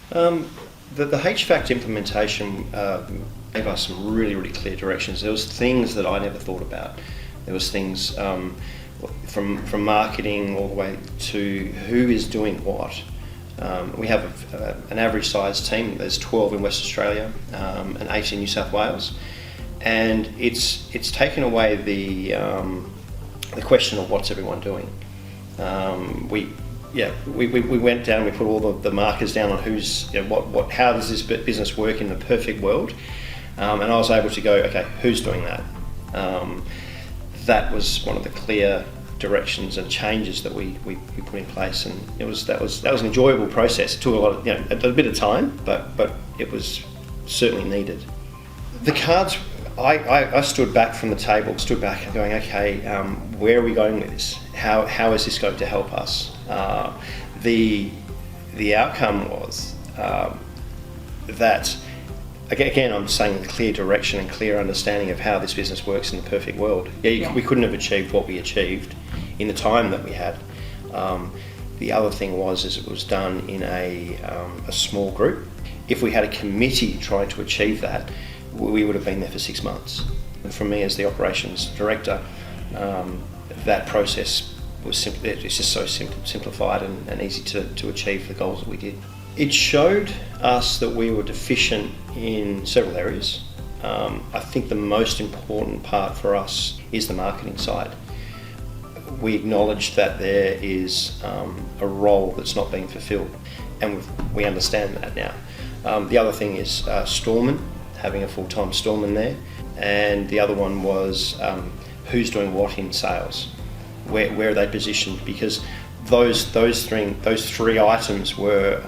The HVAC implementation gave us some really, really clear directions. There was things that I never thought about. There was things from marketing all the way to who is doing what. We have an average size team. There's 12 in West Australia and 8 in New South Wales, and it's taken away the question of what's everyone doing. We went down. We put all the markers down on who's how does this business work in the perfect world, and I was able to go, okay, who's doing that? That was one of the clear directions and changes that we put in place, and that was an enjoyable process. It took a lot of a bit of time, but it was certainly needed. The cards, I stood back from the table, stood back and going, okay, where are we going with this? How is this going to help us? The outcome was that, again, I'm saying clear direction and clear understanding of how this business works in the perfect world. We couldn't have achieved what we achieved in the time that we had. The other thing was it was done in a small group. If we had a committee trying to achieve that, we would have been there for 6 months. And for me as the operations director, that process was it's just so simplified and easy to achieve the goals that we did. It showed us that we were deficient in several areas. I think the most important part for us is the marketing side. We acknowledge that there is a role that's not being fulfilled, and we understand that now. The other thing is storeman, having a full-time storeman there, and the other one was who's doing what in sales. Where are they positioned? Because those three items were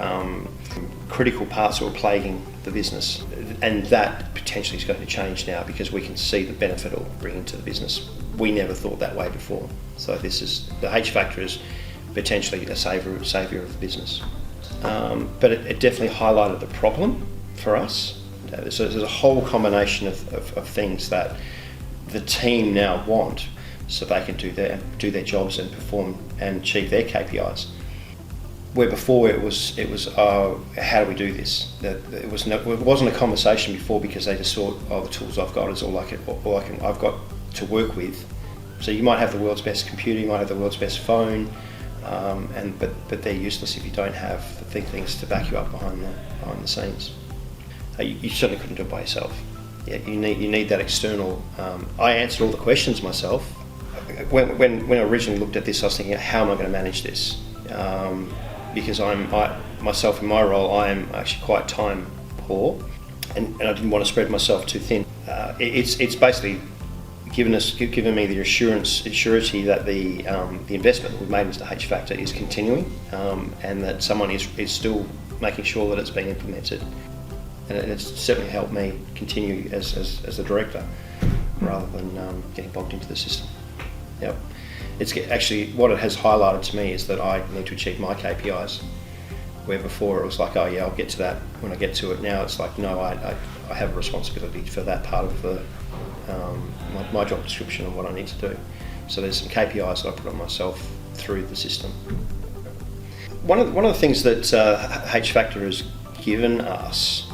critical parts that were plaguing the business, and that potentially is going to change now because we can see the benefit it will bring into the business. We never thought that way before. So the H factor is potentially a saviour of the business. But it definitely highlighted the problem for us. So there's a whole combination of things that the team now want, so they can do their jobs and perform and achieve their KPIs. Where before it was how do we do this? It wasn't a conversation before because they just thought, the tools I've got is I've got to work with. So you might have the world's best computer, you might have the world's best phone, but they're useless if you don't have the things to back you up behind the scenes. You certainly couldn't do it by yourself. Yeah, you need that external. I answered all the questions myself. When I originally looked at this, I was thinking, how am I going to manage this? Because myself in my role, I am actually quite time poor, and I didn't want to spread myself too thin. It's basically given me the surety that the investment that we've made into H factor is continuing, and that someone is still making sure that it's being implemented. And it's certainly helped me continue as the director, rather than getting bogged into the system. Yep. It's actually what it has highlighted to me is that I need to achieve my KPIs, where before it was like, I'll get to that when I get to it. Now it's like, no, I have a responsibility for that part of my job description and what I need to do. So there's some KPIs that I put on myself through the system. One of the things that H factor has given us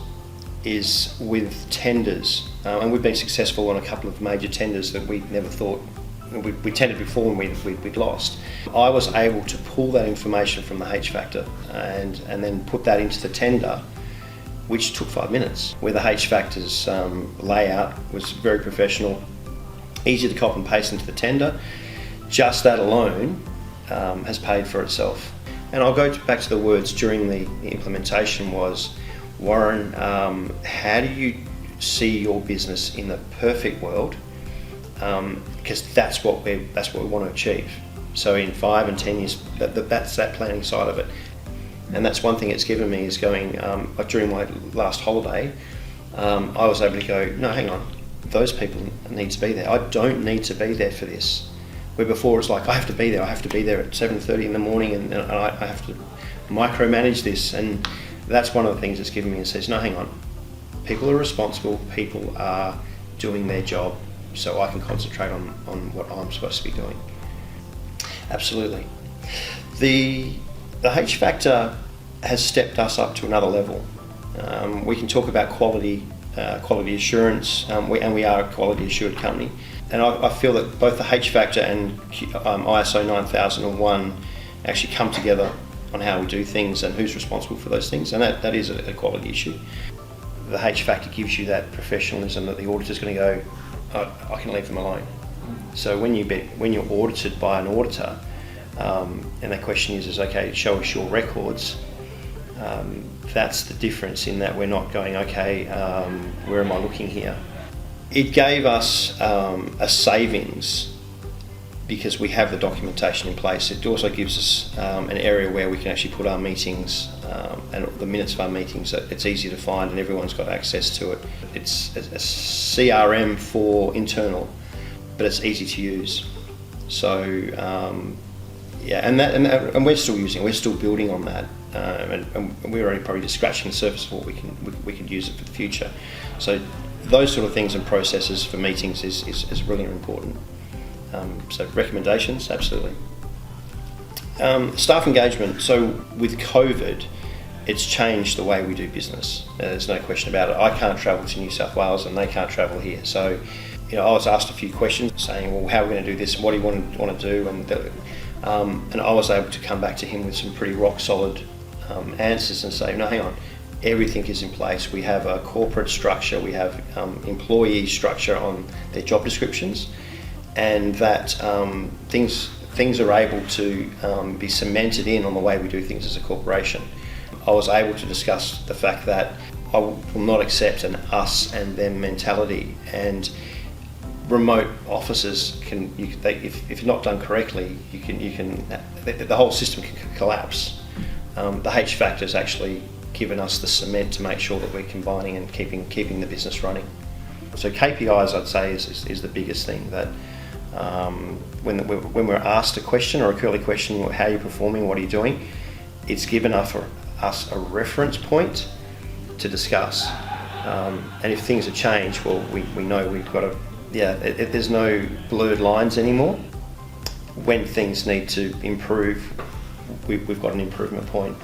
is with tenders, and we've been successful on a couple of major tenders that we never thought. We tendered before and we'd lost. I was able to pull that information from the H factor and then put that into the tender, which took 5 minutes, where the H factor's layout was very professional, easy to copy and paste into the tender. Just that alone has paid for itself. And I'll go back to the words during the implementation was, Warren, how do you see your business in the perfect world? Because that's what we want to achieve. So in 5 and 10 years, that's that planning side of it. And that's one thing it's given me is going, during my last holiday, I was able to go, no, hang on, those people need to be there. I don't need to be there for this. Where before it's like, I have to be there at 7:30 in the morning and I have to micromanage this. And that's one of the things it's given me. It says, no, hang on, people are responsible, people are doing their job, so I can concentrate on what I'm supposed to be doing. Absolutely. The H factor has stepped us up to another level. We can talk about quality assurance, and we are a quality assured company. And I feel that both the H factor and ISO 9001 actually come together on how we do things and who's responsible for those things, and that is a quality issue. The H factor gives you that professionalism that the auditor's going to go, I can leave them alone. So when you're audited by an auditor, and the question is okay, show us your records, that's the difference in that we're not going, okay, where am I looking here? It gave us a savings because we have the documentation in place. It also gives us an area where we can actually put our meetings and the minutes of our meetings. It's easy to find and everyone's got access to it. It's a CRM for internal, but it's easy to use. So and we're still using it. We're still building on that, and we're only probably just scratching the surface of what we can use it for the future. So those sort of things and processes for meetings is really important. So recommendations, absolutely. Staff engagement. So with COVID, it's changed the way we do business. There's no question about it. I can't travel to New South Wales and they can't travel here. So, I was asked a few questions saying, well, how are we going to do this? What do you want to do? And I was able to come back to him with some pretty rock solid answers and say, no, hang on. Everything is in place. We have a corporate structure. We have employee structure on their job descriptions, and that things are able to be cemented in on the way we do things as a corporation. I was able to discuss the fact that I will not accept an us and them mentality, and remote offices if not done correctly, the whole system can collapse. The H factor has actually given us the cement to make sure that we're combining and keeping the business running. So KPIs, I'd say, is the biggest thing. That when we're asked a question or a curly question, how are you performing, what are you doing, it's given us a reference point to discuss. And if things have changed, well, we know we've got to. There's no blurred lines anymore. When things need to improve, we've got an improvement point.